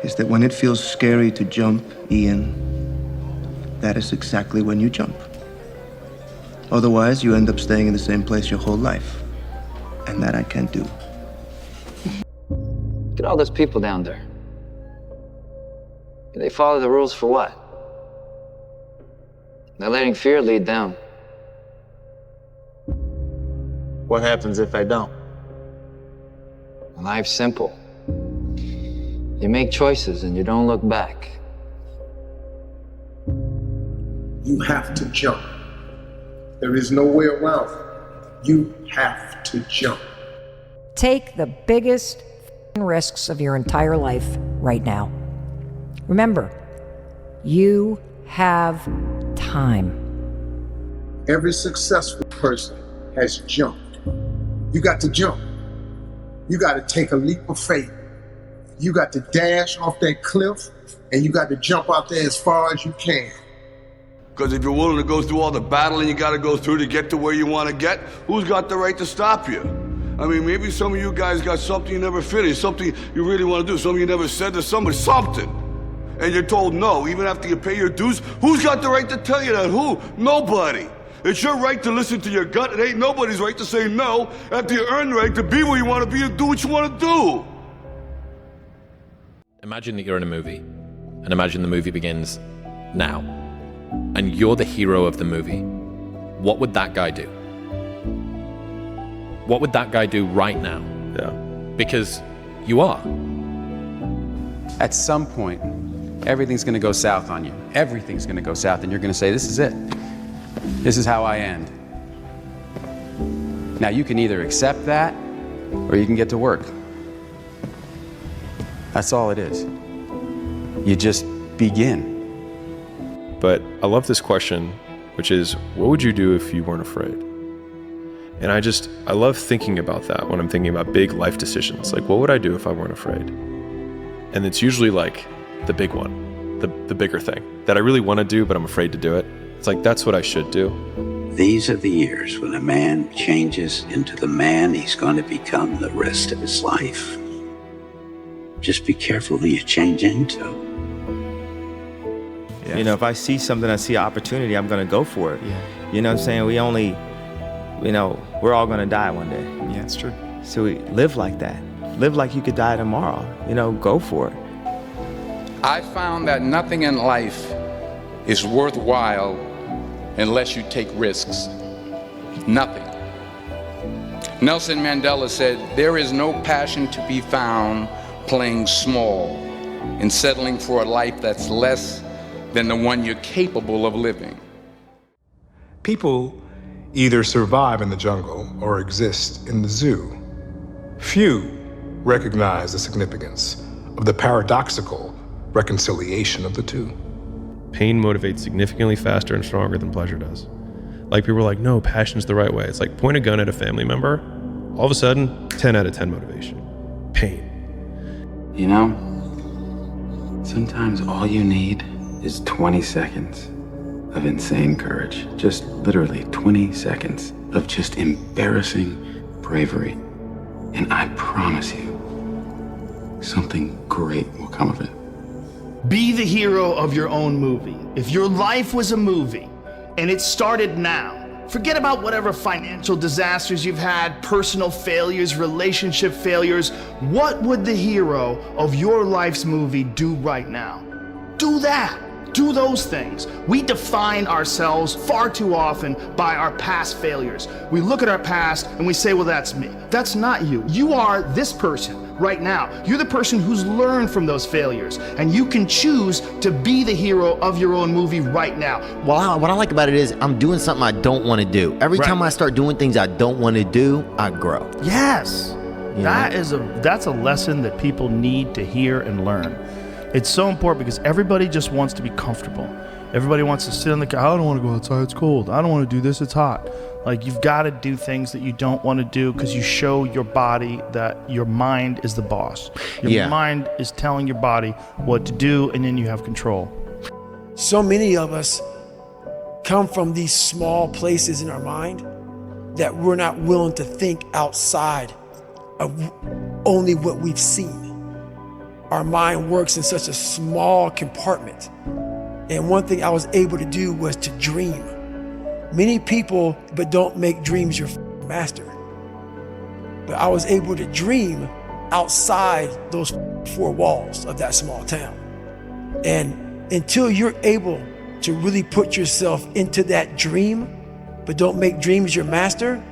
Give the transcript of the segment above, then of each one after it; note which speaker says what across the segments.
Speaker 1: is that when it feels scary to jump, Ian, that is exactly when you jump. Otherwise, you end up staying in the same place your whole life. And that I can't do.
Speaker 2: Look at all those people down there. They follow the rules for what? They're letting fear lead them.
Speaker 3: What happens if I don't?
Speaker 2: Life's simple. You make choices and you don't look back.
Speaker 4: You have to jump. There is no way around it. You have to jump.
Speaker 5: Take the biggest risks of your entire life right now. Remember, you have time.
Speaker 4: Every successful person has jumped. You got to jump. You got to take a leap of faith. You got to dash off that cliff, and you got to jump out there as far as you can.
Speaker 6: Because if you're willing to go through all the battling you got to go through to get to where you want to get, who's got the right to stop you? I mean, maybe some of you guys got something you never finished, something you really want to do, something you never said to somebody, something. And you're told no, even after you pay your dues. Who's got the right to tell you that? Who? Nobody. It's your right to listen to your gut. It ain't nobody's right to say no after you earn the right to be where you want to be and do what you want to do.
Speaker 7: Imagine that you're in a movie, and imagine the movie begins now, and you're the hero of the movie. What would that guy do? What would that guy do right now?
Speaker 8: Yeah.
Speaker 7: Because you are.
Speaker 9: At some point, everything's gonna go south on you. Everything's gonna go south, and you're gonna say, this is it. This is how I end. Now, you can either accept that, or you can get to work. That's all it is. You just begin.
Speaker 8: But I love this question, which is, what would you do if you weren't afraid? And I love thinking about that when I'm thinking about big life decisions. Like, what would I do if I weren't afraid? And it's usually like the big one, the bigger thing that I really want to do, but I'm afraid to do it. It's like, that's what I should do.
Speaker 10: These are the years when a man changes into the man he's going to become the rest of his life. Just be careful who you change into.
Speaker 3: Yeah. You know, if I see something, I see an opportunity, I'm going to go for it.
Speaker 11: Yeah.
Speaker 3: You know what I'm saying? We're all going to die one day.
Speaker 11: Yeah, it's true.
Speaker 3: So we live like that. Live like you could die tomorrow. Go for it.
Speaker 12: I found that nothing in life is worthwhile unless you take risks. Nothing. Nelson Mandela said, there is no passion to be found playing small and settling for a life that's less than the one you're capable of living.
Speaker 13: People either survive in the jungle or exist in the zoo. Few recognize the significance of the paradoxical reconciliation of the two.
Speaker 8: Pain motivates significantly faster and stronger than pleasure does. Like, people are like, no, passion's the right way. It's like, point a gun at a family member, all of a sudden, 10 out of 10 motivation. Pain.
Speaker 9: You know, sometimes all you need is 20 seconds of insane courage. Just literally 20 seconds of just embarrassing bravery. And I promise you, something great will come of it.
Speaker 14: Be the hero of your own movie. If your life was a movie and it started now, forget about whatever financial disasters you've had, personal failures, relationship failures. What would the hero of your life's movie do right now? Do that. Do those things. We define ourselves far too often by our past failures. We look at our past and we say, well, that's me. That's not you. You are this person right now. You're the person who's learned from those failures, and you can choose to be the hero of your own movie right now.
Speaker 11: Well, what I like about it is I'm doing something I don't want to do. Every time I start doing things I don't want to do, I grow.
Speaker 14: Yes. That's a lesson that people need to hear and learn. It's so important because everybody just wants to be comfortable. Everybody wants to sit on the couch. I don't want to go outside, it's cold. I don't want to do this, it's hot. Like, you've got to do things that you don't want to do because you show your body that your mind is the boss. Your mind is telling your body what to do, and then you have control.
Speaker 15: So many of us come from these small places in our mind that we're not willing to think outside of only what we've seen. our mind works in such a small compartment. And one thing I was able to do was to dream. Many people, but don't make dreams your master. But I was able to dream outside those four walls of that small town. And until you're able to really put yourself into that dream, but don't make dreams your master,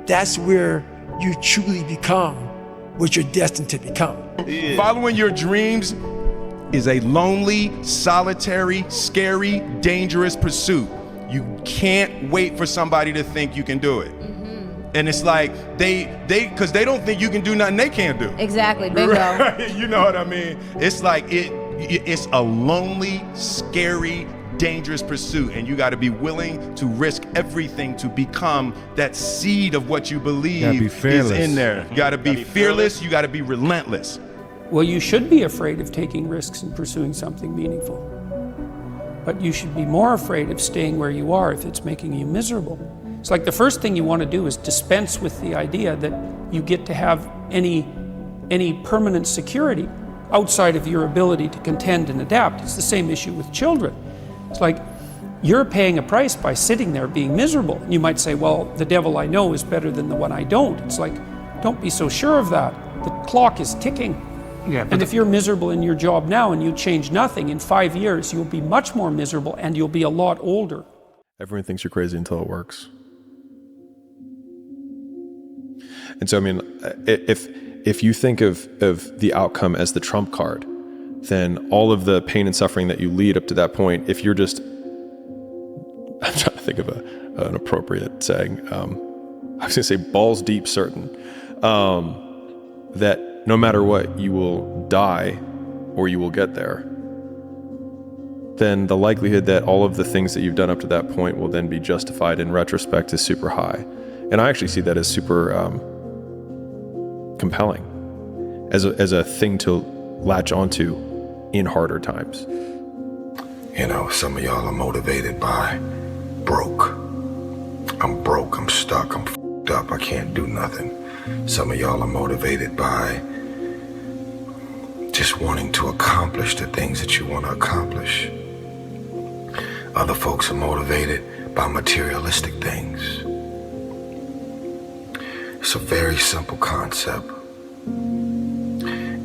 Speaker 15: that's where you truly become what you're destined to become.
Speaker 16: Following your dreams is a lonely, solitary, scary, dangerous pursuit. You can't wait for somebody to think you can do it. And it's like, because they don't think you can do nothing they can't do.
Speaker 17: Exactly, bingo.
Speaker 16: Right? You know what I mean? It's like, it's a lonely, scary, dangerous pursuit, and you gotta be willing to risk everything to become that seed of what you believe is in there. You gotta be fearless, you gotta be relentless.
Speaker 18: Well, you should be afraid of taking risks and pursuing something meaningful. But you should be more afraid of staying where you are if it's making you miserable. It's like the first thing you want to do is dispense with the idea that you get to have any permanent security outside of your ability to contend and adapt. It's the same issue with children. It's like you're paying a price by sitting there being miserable. You might say, well, the devil I know is better than the one I don't. It's like, don't be so sure of that. The clock is ticking.
Speaker 19: Yeah,
Speaker 18: and if you're miserable in your job now and you change nothing, in 5 years, you'll be much more miserable and you'll be a lot older.
Speaker 8: Everyone thinks you're crazy until it works. And so, I mean, if you think of the outcome as the trump card, then all of the pain and suffering that you lead up to that point, if you're just, I'm trying to think of an appropriate saying, I was gonna say balls deep certain, that no matter what, you will die or you will get there, then the likelihood that all of the things that you've done up to that point will then be justified in retrospect is super high. And I actually see that as super compelling, as a thing to latch onto in harder times.
Speaker 20: You know, some of y'all are motivated by broke. I'm broke, I'm stuck, I'm f***ed up, I can't do nothing. Some of y'all are motivated by just wanting to accomplish the things that you want to accomplish. Other folks are motivated by materialistic things. It's a very simple concept.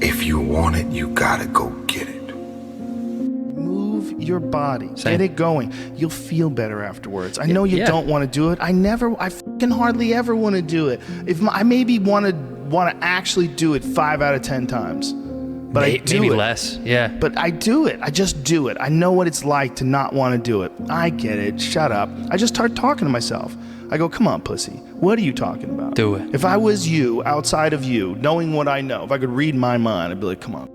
Speaker 20: If you want it, you gotta go get it.
Speaker 14: Move your body. Get it going. You'll feel better afterwards. I know you don't want to do it. I fucking hardly ever want to do it. I maybe want to actually do it 5 out of 10 times. But I do
Speaker 19: maybe
Speaker 14: it.
Speaker 19: less, yeah.
Speaker 14: But I do it. I just do it. I know what it's like to not want to do it. I get it. Shut up. I just start talking to myself. I go, come on, pussy. What are you talking about?
Speaker 19: Do it.
Speaker 14: If I was you, outside of you, knowing what I know, if I could read my mind, I'd be like, come on.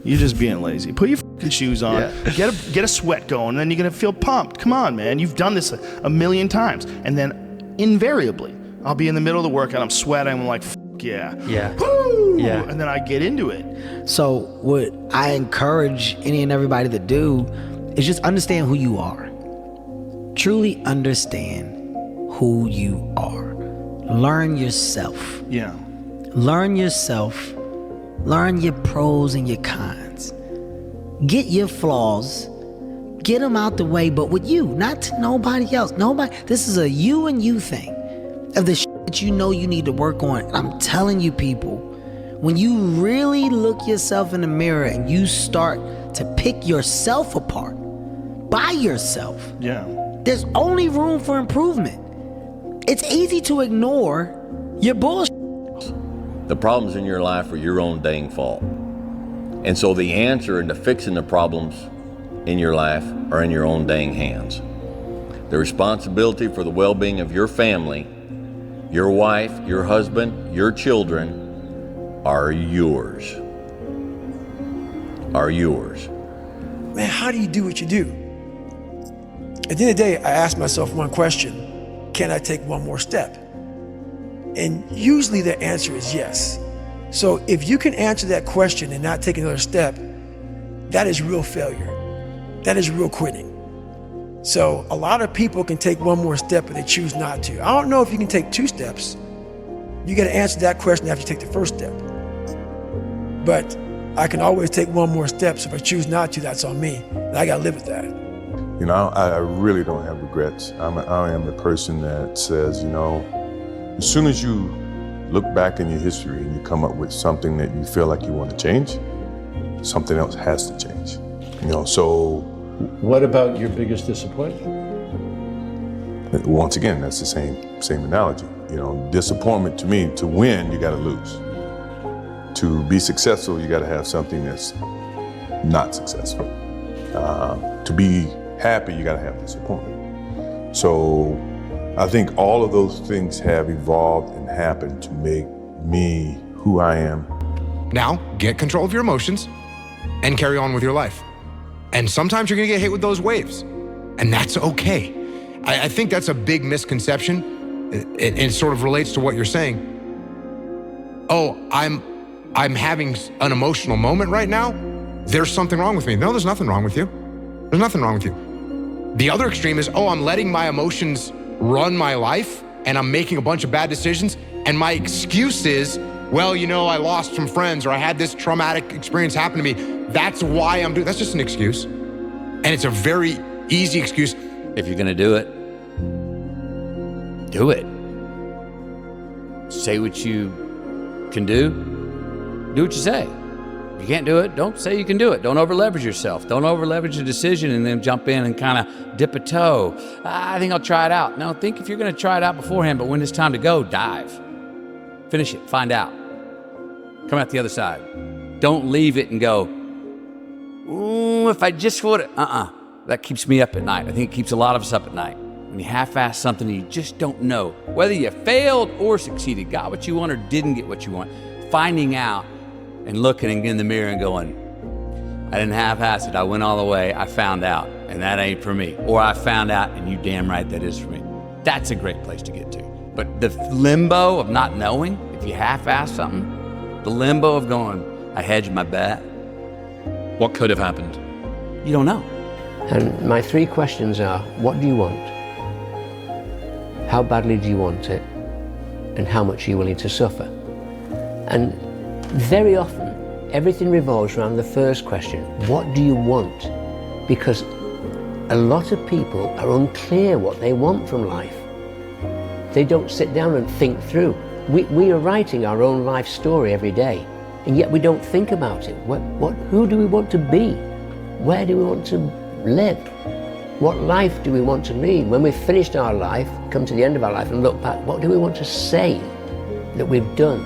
Speaker 14: You're just being lazy. Put your fucking shoes on. Yeah. Get a sweat going, and then you're going to feel pumped. Come on, man. You've done this a million times. And then invariably, I'll be in the middle of the workout. I'm sweating. I'm like, yeah.
Speaker 19: Yeah.
Speaker 14: Woo!
Speaker 19: Yeah.
Speaker 14: And then I get into it.
Speaker 21: So what I encourage any and everybody to do is just understand who you are. Truly understand who you are. Learn yourself.
Speaker 14: Yeah.
Speaker 21: Learn yourself. Learn your pros and your cons. Get your flaws. Get them out the way, but with you, not to nobody else. This is a you and you thing. Of the shit that you know you need to work on. And I'm telling you, people, when you really look yourself in the mirror and you start to pick yourself apart by yourself, there's only room for improvement. It's easy to ignore your bullshit.
Speaker 22: The problems in your life are your own dang fault. And so the answer into fixing the problems in your life are in your own dang hands. The responsibility for the well-being of your family, your wife, your husband, your children are yours. Are yours.
Speaker 15: Man, how do you do what you do? At the end of the day, I ask myself one question. Can I take one more step? And usually the answer is yes. So if you can answer that question and not take another step, that is real failure. That is real quitting. So a lot of people can take one more step, but they choose not to. I don't know if you can take 2 steps. You got to answer that question after you take the first step. But I can always take one more step. So if I choose not to, that's on me. And I gotta live with that.
Speaker 17: You know, I really don't have regrets. I am a person that says, you know, as soon as you look back in your history and you come up with something that you feel like you want to change, something else has to change. You know, so.
Speaker 19: What about your biggest disappointment?
Speaker 17: Once again, that's the same analogy. You know, disappointment to me, to win, you gotta lose. To be successful, you gotta have something that's not successful. To be happy, you gotta have disappointment. So I think all of those things have evolved and happened to make me who I am.
Speaker 23: Now, get control of your emotions and carry on with your life. And sometimes you're gonna get hit with those waves, and that's okay. I think that's a big misconception. It sort of relates to what you're saying. Oh, I'm having an emotional moment right now. There's something wrong with me. No, there's nothing wrong with you. There's nothing wrong with you. The other extreme is, oh, I'm letting my emotions run my life and I'm making a bunch of bad decisions. And my excuse is, well, you know, I lost some friends or I had this traumatic experience happen to me. That's why I'm doing, that's just an excuse. And it's a very easy excuse.
Speaker 24: If you're gonna do it, do it. Say what you can do what you say. If you can't do it, don't say you can do it. Don't over leverage yourself. Don't over leverage a decision and then jump in and kind of dip a toe. I think I'll try it out. No, think if you're gonna try it out beforehand, but when it's time to go, dive. Finish it, find out. Come out the other side. Don't leave it and go, ooh, if I just would, That keeps me up at night. I think it keeps a lot of us up at night. When you half-ass something and you just don't know whether you failed or succeeded, got what you want or didn't get what you want. Finding out and looking in the mirror and going, I didn't half-ass it. I went all the way. I found out, and that ain't for me. Or I found out, and you damn right that is for me. That's a great place to get to. But the limbo of not knowing, if you half-ass something, the limbo of going, I hedged my bet.
Speaker 7: What could have happened?
Speaker 24: You don't know.
Speaker 25: And my 3 questions are, what do you want? How badly do you want it? And how much are you willing to suffer? And very often, everything revolves around the first question, what do you want? Because a lot of people are unclear what they want from life. They don't sit down and think through. We are writing our own life story every day, and yet we don't think about it. Who do we want to be? Where do we want to live? What life do we want to lead? When we've finished our life, come to the end of our life and look back, what do we want to say that we've done?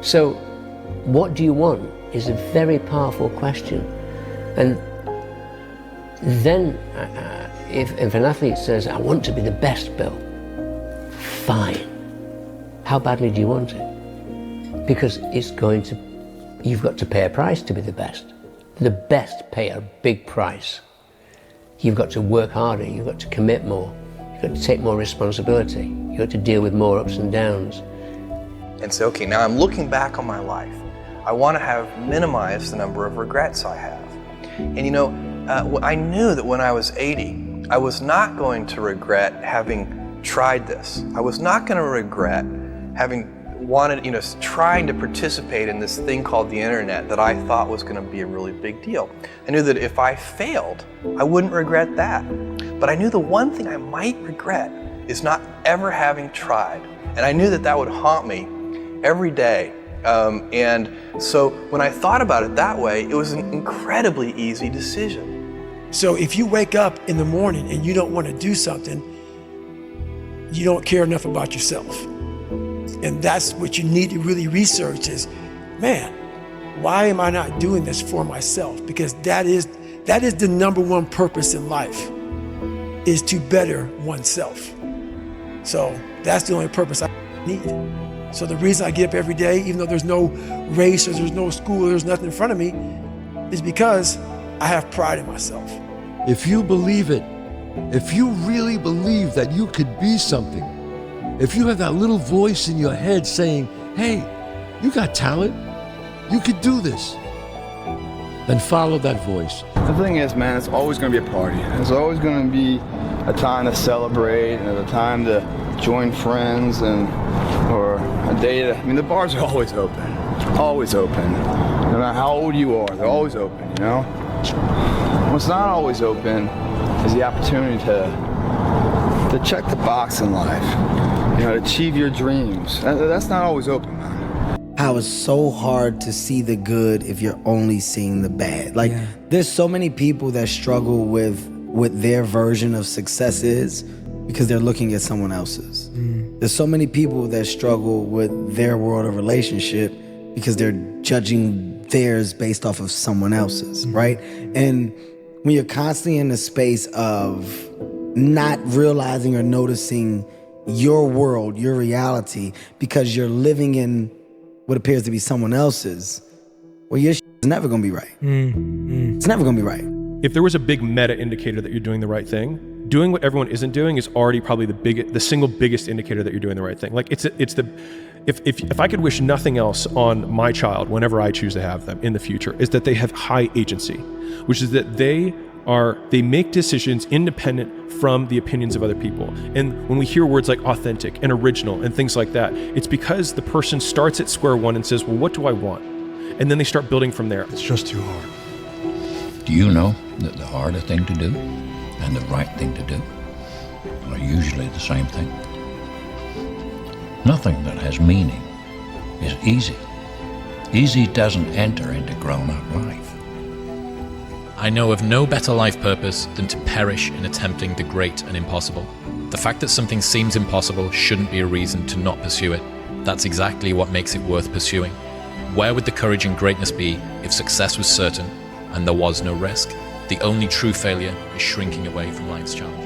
Speaker 25: So, what do you want is a very powerful question. And then, if an athlete says, I want to be the best, Bill, fine. How badly do you want it? Because you've got to pay a price to be the best. The best pay a big price. You've got to work harder, you've got to commit more, you've got to take more responsibility, you've got to deal with more ups and downs.
Speaker 26: And say, okay, now I'm looking back on my life. I want to have minimized the number of regrets I have. And you know, I knew that when I was 80, I was not going to regret having tried this. I was not going to regret having trying to participate in this thing called the internet that I thought was going to be a really big deal. I knew that if I failed, I wouldn't regret that. But I knew the one thing I might regret is not ever having tried. And I knew that that would haunt me every day. And so when I thought about it that way, it was an incredibly easy decision.
Speaker 15: So if you wake up in the morning and you don't want to do something, you don't care enough about yourself. And that's what you need to really research is, man, why am I not doing this for myself? Because that is the number one purpose in life, is to better oneself. So that's the only purpose I need. So the reason I get up every day, even though there's no race or there's no school or there's nothing in front of me, is because I have pride in myself.
Speaker 27: If you believe it, if you really believe that you could be something, if you have that little voice in your head saying, hey, you got talent, you could do this, then follow that voice.
Speaker 28: The thing is, man, it's always going to be a party. There's always going to be a time to celebrate and a time to join friends or a day to, the bars are always open, No matter how old you are, they're always open, you know? What's not always open is the opportunity to check the box in life, you know, to achieve your dreams. That's not always open, man.
Speaker 21: How it's so hard to see the good if you're only seeing the bad. Like, there's so many people that struggle with what their version of success is because they're looking at someone else's. There's so many people that struggle with their world of relationship because they're judging theirs based off of someone else's, right? And when you're constantly in the space of not realizing or noticing your world, your reality, because you're living in what appears to be someone else's, well, your shit is never gonna be right. It's never gonna be right.
Speaker 8: If there was a big meta indicator that you're doing the right thing, doing what everyone isn't doing is already probably the single biggest indicator that you're doing the right thing. Like if I could wish nothing else on my child whenever I choose to have them in the future, is that they have high agency, which is that they make decisions independent from the opinions of other people. And when we hear words like authentic and original and things like that, it's because the person starts at square one and says, well, what do I want? And then they start building from there.
Speaker 27: It's just too hard.
Speaker 1: Do you know that the harder thing to do and the right thing to do are usually the same thing? Nothing that has meaning is easy. Easy doesn't enter into grown-up life.
Speaker 7: I know of no better life purpose than to perish in attempting the great and impossible. The fact that something seems impossible shouldn't be a reason to not pursue it. That's exactly what makes it worth pursuing. Where would the courage and greatness be if success was certain and there was no risk? The only true failure is shrinking away from life's challenge.